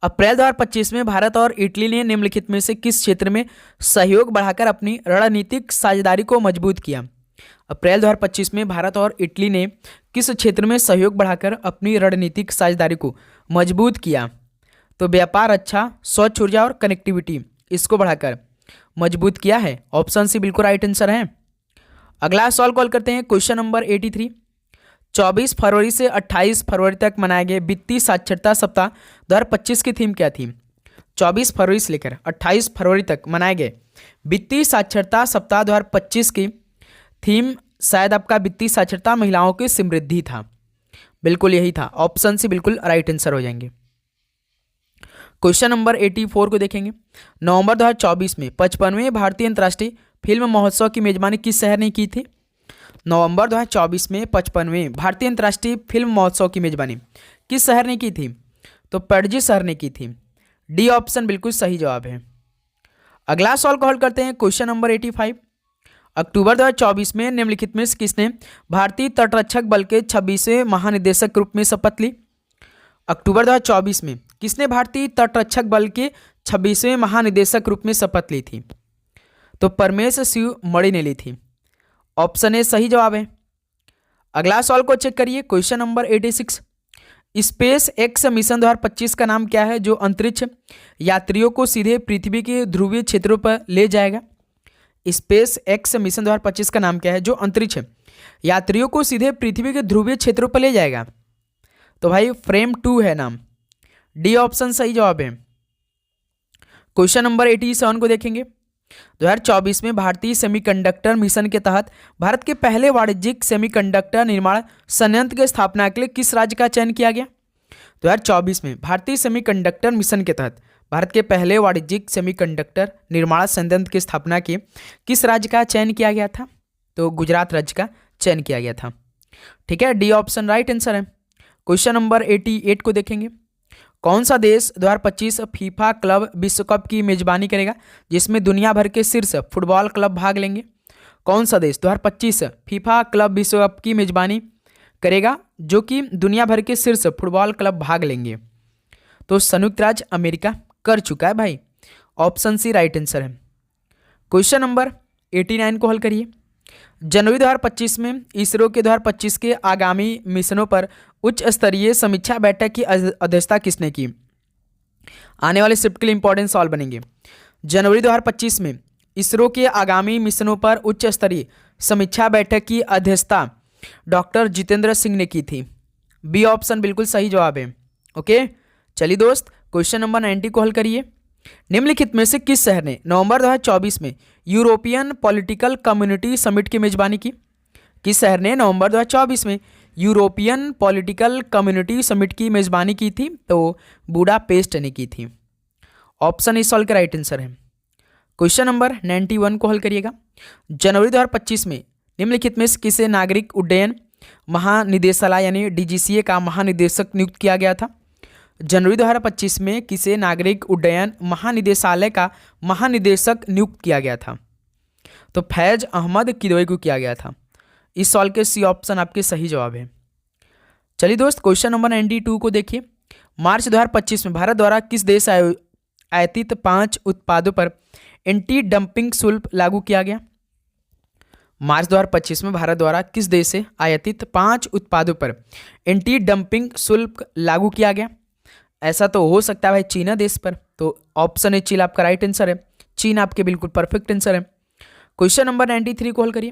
अप्रैल 2025 में भारत और इटली ने निम्नलिखित में से किस क्षेत्र में सहयोग बढ़ाकर अपनी रणनीतिक साझेदारी को मजबूत किया? अप्रैल 2025 में भारत और इटली ने किस क्षेत्र में सहयोग बढ़ाकर अपनी रणनीतिक साझेदारी को मजबूत किया? तो व्यापार, अच्छा, स्वच्छ ऊर्जा और कनेक्टिविटी, इसको बढ़ाकर मजबूत किया है। ऑप्शन सी बिल्कुल राइट आंसर है। अगला सवाल कॉल करते हैं। Question number 83। 24 फरवरी से 28 फरवरी तक मनाए गए वित्तीय साक्षरता सप्ताह 2025 की थीम क्या थी? 24 फरवरी से लेकर 28 फरवरी तक मनाए गए वित्तीय साक्षरता सप्ताह 2025 की थीम शायद आपका वित्तीय साक्षरता महिलाओं की समृद्धि था। बिल्कुल यही था। ऑप्शन सी बिल्कुल राइट आंसर हो जाएंगे। क्वेश्चन नंबर 84 को देखेंगे। नवंबर 2024 में 55वें भारतीय अंतर्राष्ट्रीय फिल्म महोत्सव की मेजबानी किस शहर ने की थी? नवंबर 2024 में 55वें भारतीय अंतर्राष्ट्रीय फिल्म महोत्सव की मेजबानी किस शहर ने की थी? तो पणजी शहर ने की थी। डी ऑप्शन बिल्कुल सही जवाब है। अगला सवाल को हल करते हैं। Question number 85। अक्टूबर 2024 में निम्नलिखित में से किसने भारतीय तटरक्षक बल के 26वें महानिदेशक के रूप में शपथ ली? अक्टूबर 2024 में किसने भारतीय तटरक्षक बल के 26वें महानिदेशक के रूप में शपथ ली थी? तो परमेश शिव मणि ने ली थी। ऑप्शन ए सही जवाब है। अगला सवाल को चेक करिए। Question number 86। Space x mission 2025 का नाम क्या है जो अंतरिक्ष यात्रियों को सीधे पृथ्वी के ध्रुवीय क्षेत्रों पर ले जाएगा? स्पेस एक्स मिशन 2025 का नाम क्या है, जो अंतरिक्ष यात्रियों को सीधे पृथ्वी के ध्रुवीय क्षेत्रों पर ले जाएगा? तो भाई फ्रेम 2 है नाम। डी ऑप्शन सही जवाब है। क्वेश्चन नंबर 87 को देखेंगे। 2024 में भारतीय सेमीकंडक्टर मिशन के तहत भारत के पहले वाणिज्यिक सेमीकंडक्टर निर्माण संयंत्र की स्थापना के लिए किस राज्य का चयन किया गया? 2024 में भारतीय सेमीकंडक्टर मिशन के तहत भारत के पहले वाणिज्यिक सेमीकंडक्टर निर्माण संयंत्र की स्थापना के किस राज्य का चयन किया गया था? तो गुजरात राज्य का चयन किया गया था। ठीक है, डी ऑप्शन राइट आंसर है। क्वेश्चन नंबर 88 को देखेंगे। कौन सा देश 2025 फीफा क्लब विश्व कप की मेजबानी करेगा, जिसमें दुनिया भर के शीर्ष फुटबॉल क्लब भाग लेंगे? कौन सा देश 2025 फीफा क्लब विश्व कप की मेजबानी करेगा, जो कि दुनिया भर के शीर्ष फुटबॉल क्लब भाग लेंगे? तो संयुक्त राज्य अमेरिका कर चुका है भाई। ऑप्शन सी राइट आंसर है। क्वेश्चन नंबर 89 को हल करिए। जनवरी 2025 में इसरो के 2025 के आगामी मिशनों पर उच्च स्तरीय समीक्षा बैठक की अध्यक्षता किसने की? आने वाले शिफ्ट के लिए इंपॉर्टेंट सवाल बनेंगे। जनवरी 2025 में इसरो के आगामी मिशनों पर उच्च स्तरीय समीक्षा बैठक की अध्यक्षता डॉक्टर जितेंद्र सिंह ने की थी। बी ऑप्शन बिल्कुल सही जवाब है। ओके, चलिए दोस्त क्वेश्चन नंबर 90 को हल करिए। निम्नलिखित में से किस शहर ने नवंबर 2024 में यूरोपियन पॉलिटिकल कम्युनिटी समिट की मेजबानी की? किस शहर ने नवंबर 2024 में यूरोपियन पॉलिटिकल कम्युनिटी समिट की मेजबानी की थी? तो बुडापेस्ट ने की थी। ऑप्शन इस सॉल्व का राइट आंसर है। क्वेश्चन नंबर 91 को हल करिएगा। जनवरी 2025 में निम्नलिखित में से किसे नागरिक उड्डयन महानिदेशालय यानी डीजीसीए का महानिदेशक नियुक्त किया गया था? जनवरी 2025 में किसे नागरिक उड्डयन महानिदेशालय का महानिदेशक नियुक्त किया गया था? तो फैज अहमद किदवई को किया गया था। इस सवाल के सी ऑप्शन आपके सही जवाब है। चलिए दोस्त क्वेश्चन नंबर 92 को देखिए। मार्च 2025 में भारत द्वारा किस देश आयातित 5 उत्पादों पर एंटी डंपिंग शुल्क लागू किया गया? मार्च 2025 में भारत द्वारा किस देश से आयातित 5 उत्पादों पर एंटी डंपिंग शुल्क लागू किया गया? ऐसा तो हो सकता है भाई चीना देश पर। तो ऑप्शन ए चीन आपका राइट आंसर है। चीन आपके बिल्कुल परफेक्ट आंसर है। क्वेश्चन नंबर 93 को हल करिए।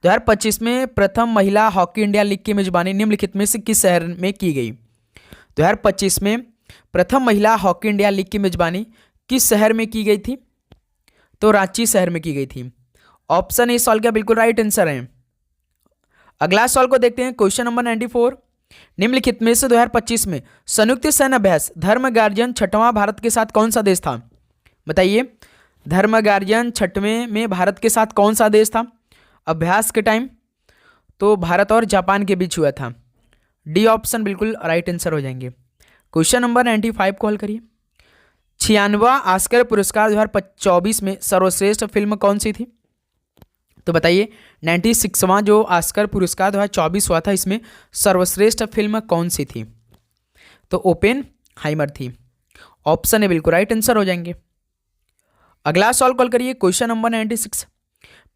2025 में प्रथम महिला हॉकी इंडिया लीग की मेजबानी निम्नलिखित में से किस शहर में की गई? 2025 में प्रथम महिला हॉकी इंडिया लीग की मेजबानी किस शहर में की गई थी? तो रांची शहर में की गई थी। ऑप्शन ए सॉल्व का बिल्कुल राइट आंसर है। अगला सवाल को देखते हैं। Question number 94। निम्नलिखित में से 2025 में संयुक्त सैन्य अभ्यास धर्म गार्जियन 6वां भारत के साथ कौन सा देश था? बताइए, धर्म गार्जियन 6वें में भारत के साथ कौन सा देश था अभ्यास के टाइम? तो भारत और जापान के बीच हुआ था। डी ऑप्शन बिल्कुल राइट आंसर हो जाएंगे। क्वेश्चन नंबर 95 को हल करिए। 96वां ऑस्कर पुरस्कार 2024 में सर्वश्रेष्ठ फिल्म कौन सी थी? तो बताइए 96वां जो ऑस्कर पुरस्कार 2024 हुआ था, इसमें सर्वश्रेष्ठ फिल्म कौन सी थी? तो ओपेनहाइमर थी। ऑप्शन ए बिल्कुल राइट आंसर हो जाएंगे। अगला सवाल कॉल करिए। Question number 96।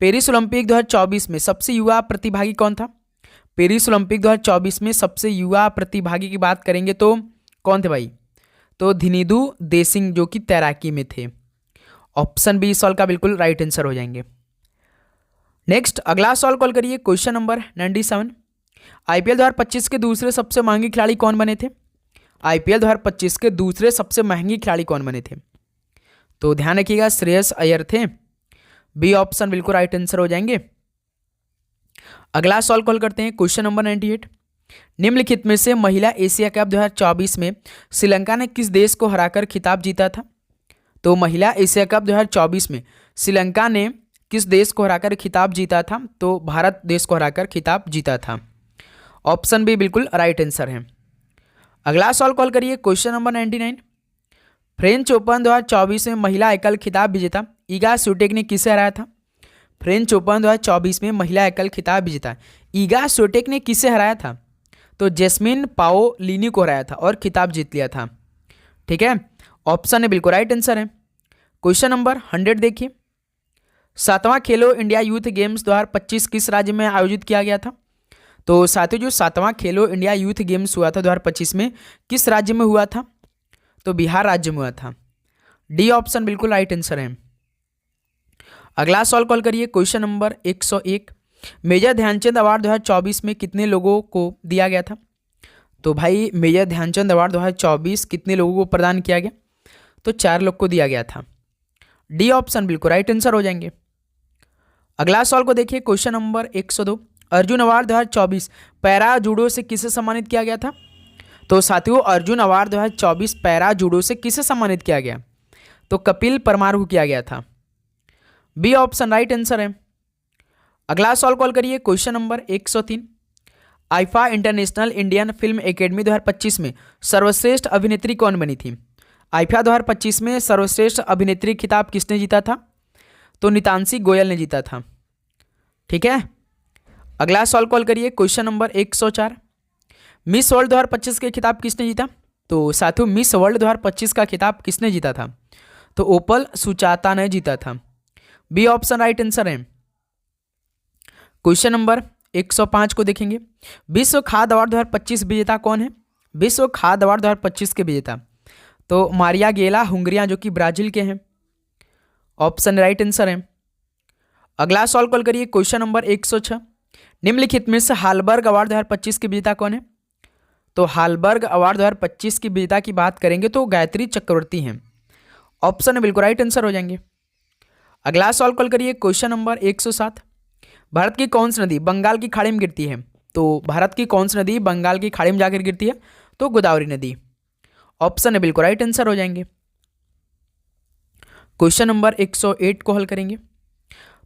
पेरिस ओलंपिक 2024 में सबसे युवा प्रतिभागी कौन था? पेरिस ओलंपिक 2024 में सबसे युवा प्रतिभागी की बात करेंगे तो कौन थे भाई? तो धिनिधु देसिंग जो कि तैराकी में थे। ऑप्शन बी सवाल का बिल्कुल राइट आंसर हो जाएंगे। नेक्स्ट अगला सवाल कॉल करिए। Question number 97। आईपीएल 2025 के दूसरे सबसे महंगे खिलाड़ी कौन बने थे? आईपीएल 2025 के दूसरे सबसे महंगे खिलाड़ी कौन बने थे? तो ध्यान रखिएगा श्रेयस अय्यर थे। बी ऑप्शन बिल्कुल राइट आंसर हो जाएंगे। अगला सवाल कॉल करते हैं। Question number 98। निम्नलिखित में से महिला एशिया कप 2024 में श्रीलंका ने किस देश को हराकर खिताब जीता था? तो महिला एशिया कप 2024 में श्रीलंका ने किस देश को हराकर खिताब जीता था? तो भारत देश को हराकर खिताब जीता था। ऑप्शन बी बिल्कुल राइट आंसर है। अगला सवाल कॉल करिए। Question number 99। फ्रेंच ओपन 2024 में महिला एकल खिताब विजेता ईगा स्विटेक ने किसे हराया था? फ्रेंच ओपन 2024 में महिला एकल खिताब विजेता ईगा स्विटेक ने किसे हराया था? तो जैस्मिन पाओलिनी को हराया था और खिताब जीत लिया था। ठीक है, ऑप्शन ए बिल्कुल राइट आंसर है। क्वेश्चन नंबर 100 देखिए। 7वां खेलो इंडिया यूथ गेम्स 2025 किस राज्य में आयोजित किया गया था? तो साथियों जो 7वां खेलो इंडिया यूथ गेम्स हुआ था 2025 में किस राज्य में हुआ था? तो बिहार राज्य में हुआ था। डी ऑप्शन बिल्कुल राइट आंसर है। अगला सवाल कॉल करिए question number 101। Major Dhyan Chand award 2024 में कितने लोगों को दिया गया था? तो भाई मेजर ध्यानचंद अवार्ड 2024 कितने लोगों को प्रदान किया गया? तो 4 लोग को दिया गया था। डी ऑप्शन बिल्कुल राइट आंसर हो जाएंगे। अगला सवाल को देखिए question number 102। Arjun award 2024 para judo से किसे सम्मानित किया गया था? तो साथियों अर्जुन अवार्ड 2024 पैरा जूडो से किसे सम्मानित किया गया? तो कपिल परमार को किया गया था। बी ऑप्शन राइट आंसर है। अगला सवाल कॉल करिए question number 103। IIFA international Indian film academy 2025 में सर्वश्रेष्ठ अभिनेत्री कौन बनी थी? आईफा 2025 में सर्वश्रेष्ठ अभिनेत्री खिताब किसने जीता था? तो नितांशी गोयल ने जीता था। ठीक है। अगला सवाल कॉल करिए क्वेश्चन नंबर 104। मिस वर्ल्ड 2025 के खिताब किसने जीता? तो साथियों मिस वर्ल्ड 2025 का खिताब किसने जीता था? तो ओपल सुचाता ने जीता था। बी ऑप्शन राइट आंसर है। क्वेश्चन नंबर 105 को देखेंगे। विश्व खाद्य अवार्ड 2025 विजेता कौन है? विश्व खाद्य अवार्ड 2025 के विजेता तो मारिया गेला हुंगरिया जो कि ब्राजील के हैं। ऑप्शन राइट आंसर है। अगला सवाल कॉल करिए क्वेश्चन नंबर 106। निम्नलिखित में से हालबर्ग अवार्ड 2025 के विजेता कौन है? तो हालबर्ग अवार्ड 2025 की विजेता की बात करेंगे तो गायत्री चक्रवर्ती हैं। ऑप्शन बिल्कुल राइट आंसर हो जाएंगे। अगला सवाल कॉल करिए क्वेश्चन नंबर 107। भारत की कौन सी नदी बंगाल की खाड़ी में गिरती है? तो भारत की कौन सी नदी बंगाल की खाड़ी में जाकर गिरती है? तो गोदावरी नदी। ऑप्शन बिल्कुल राइट आंसर हो जाएंगे। क्वेश्चन नंबर 108 को हल करेंगे।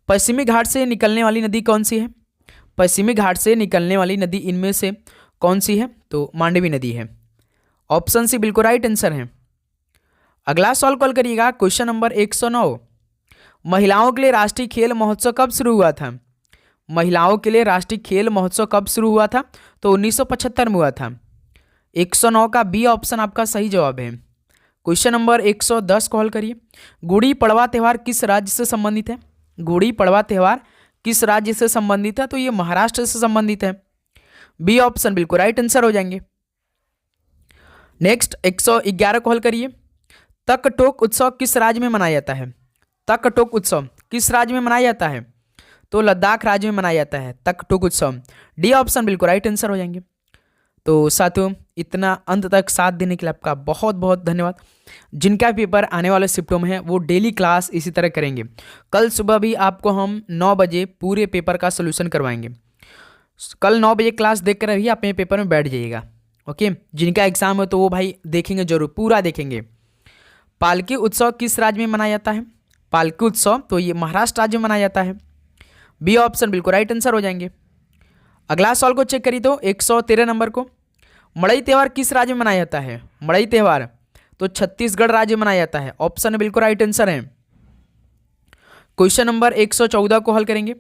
पश्चिमी घाट से निकलने वाली नदी कौन सी है? पश्चिमी घाट से निकलने वाली नदी इनमें से कौन सी है? तो मांडवी नदी है। ऑप्शन सी बिल्कुल राइट आंसर है। अगला सवाल कॉल करिएगा क्वेश्चन नंबर 109। महिलाओं के लिए राष्ट्रीय खेल महोत्सव कब शुरू हुआ था? महिलाओं के लिए राष्ट्रीय खेल महोत्सव कब शुरू हुआ था? तो 1975 में हुआ था। 109 का बी ऑप्शन आपका सही जवाब है। क्वेश्चन नंबर 110 को हल करिए। गुड़ी पड़वा त्यौहार किस राज्य से संबंधित है? गुड़ी पड़वा त्यौहार किस राज्य से संबंधित है? तो ये महाराष्ट्र से संबंधित है। बी ऑप्शन बिल्कुल राइट आंसर हो जाएंगे। नेक्स्ट 111 को हल करिए। तकटोक उत्सव किस राज्य में मनाया जाता है? तकटोक उत्सव किस राज्य में मनाया जाता है? तो लद्दाख राज्य में मनाया जाता है तकटोक उत्सव। डी ऑप्शन बिल्कुल राइट आंसर हो जाएंगे। तो साथियों इतना अंत तक साथ देने के लिए आपका बहुत बहुत धन्यवाद। जिनका पेपर आने वाले शिफ्टों में है वो डेली क्लास इसी तरह करेंगे। कल सुबह भी आपको हम 9 बजे पूरे पेपर का सोल्यूशन करवाएंगे। कल 9 बजे क्लास देख कर ही आप अपने पेपर में बैठ जाइएगा। ओके, जिनका एग्जाम है तो वो भाई देखेंगे जरूर, पूरा देखेंगे। पालकी उत्सव किस राज्य में मनाया जाता है? पालकी उत्सव तो ये महाराष्ट्र राज्य में मनाया जाता है। बी ऑप्शन बिल्कुल राइट आंसर हो जाएंगे। अगला सवाल को चेक करिए तो 113 नंबर को। मड़ई त्यौहार किस राज्य में मनाया जाता है? मड़ई त्यौहार तो छत्तीसगढ़ राज्य में मनाया जाता है। ऑप्शन बिल्कुल राइट आंसर है। क्वेश्चन नंबर 114 को हल करेंगे।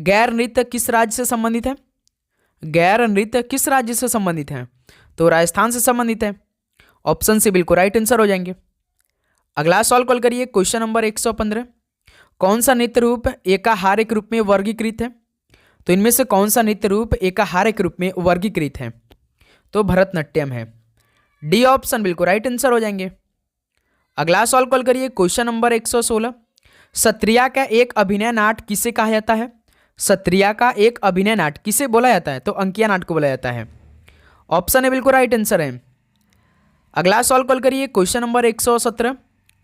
गैर नृत्य किस राज्य से संबंधित है? गैर नृत्य किस राज्य से संबंधित है? तो राजस्थान से संबंधित है। ऑप्शन से बिल्कुल राइट आंसर हो जाएंगे। अगला सवाल कॉल करिए क्वेश्चन नंबर 115। कौन सा नृत्य रूप एकाहारिक रूप में वर्गीकृत है? तो इनमें से कौन सा नृत्य रूप एकाहारिक रूप में वर्गीकृत है? तो भरतनाट्यम है। डी ऑप्शन बिल्कुल राइट आंसर हो जाएंगे। अगला सवाल कॉल करिए क्वेश्चन नंबर 116। सत्रिया का एक अभिनय नाट किसे कहा जाता है? सत्रिया का एक अभिनय नाट किसे बोला जाता है? तो अंकिया नाट को बोला जाता है। ऑप्शन है बिल्कुल राइट आंसर है। अगला सवाल कॉल करिए क्वेश्चन नंबर 117।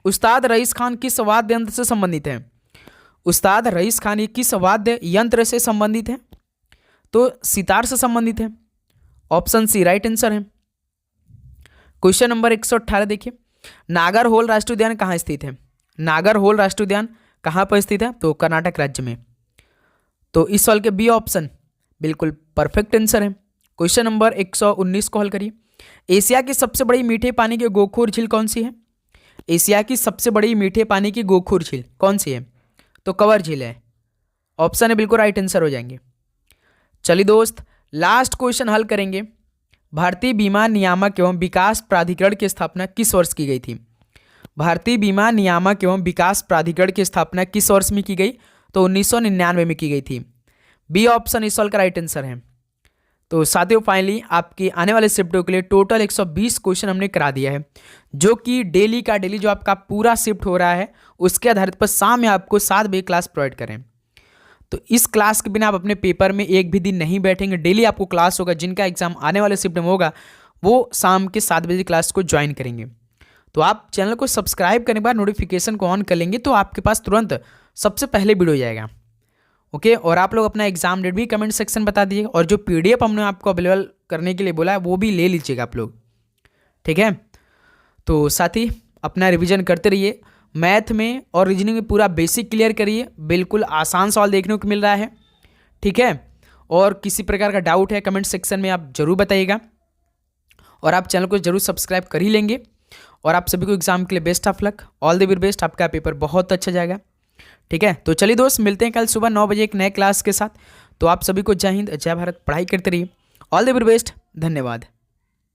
उस्ताद रईस खान किस वाद्य यंत्र से संबंधित है? उस्ताद रईस खान ये किस वाद्य यंत्र से संबंधित है? तो सितार से संबंधित है। ऑप्शन सी राइट आंसर है। क्वेश्चन नंबर 118 देखिए। नागरहोल राष्ट्रीय उद्यान कहाँ स्थित है? नागरहोल राष्ट्रीय उद्यान कहाँ पर स्थित है? तो कर्नाटक राज्य में। तो इस सवाल के बी ऑप्शन बिल्कुल परफेक्ट आंसर है। क्वेश्चन नंबर 119 को हल करिए। एशिया की सबसे बड़ी मीठे पानी की गोखोर झील कौन सी है? एशिया की सबसे बड़ी मीठे पानी की गोखोर झील कौन सी है? तो कंवर झील है। ऑप्शन है बिल्कुल राइट आंसर हो जाएंगे। चलिए दोस्त लास्ट क्वेश्चन हल करेंगे। भारतीय बीमा नियामक एवं विकास प्राधिकरण की स्थापना किस वर्ष की गई थी? भारतीय बीमा नियामक एवं विकास प्राधिकरण की स्थापना किस वर्ष में की गई? तो 1999 में की गई थी। बी ऑप्शन इस सवाल का राइट आंसर है। तो साथियों फाइनली आपकी आने वाले शिफ्टों के लिए टोटल 120 क्वेश्चन हमने करा दिया है, जो कि डेली का डेली जो आपका पूरा शिफ्ट हो रहा है उसके आधारित पर शाम में आपको 7 बजे क्लास प्रोवाइड करें। तो इस क्लास के बिना आप अपने पेपर में एक भी दिन नहीं बैठेंगे। डेली आपको क्लास होगा, जिनका एग्जाम आने वाले शिफ्ट में होगा वो शाम के 7 बजे क्लास को ज्वाइन करेंगे। तो आप चैनल को सब्सक्राइब करने के बाद नोटिफिकेशन को ऑन कर लेंगे तो आपके पास तुरंत सबसे पहले वीडियो जाएगा। ओके, और आप लोग अपना एग्जाम डेट भी कमेंट सेक्शन बता दीजिएगा, और जो PDF हमने आपको अवेलेबल करने के लिए बोला है वो भी ले लीजिएगा आप लोग, ठीक है। तो साथ ही अपना रिवीजन करते रहिए, मैथ में और रीजनिंग में पूरा बेसिक क्लियर करिए, बिल्कुल आसान सवाल देखने को मिल रहा है, ठीक है। और किसी प्रकार का डाउट है कमेंट सेक्शन में आप जरूर बताइएगा, और आप चैनल को जरूर सब्सक्राइब कर ही लेंगे। और आप सभी को एग्जाम के लिए best of luck, all the very best, आपका पेपर बहुत अच्छा जाएगा, ठीक है। तो चलिए दोस्त, मिलते हैं कल सुबह 9 बजे एक नए क्लास के साथ। तो आप सभी को जय हिंद, जय भारत, पढ़ाई करते रहिए, ऑल द वेरी बेस्ट, धन्यवाद।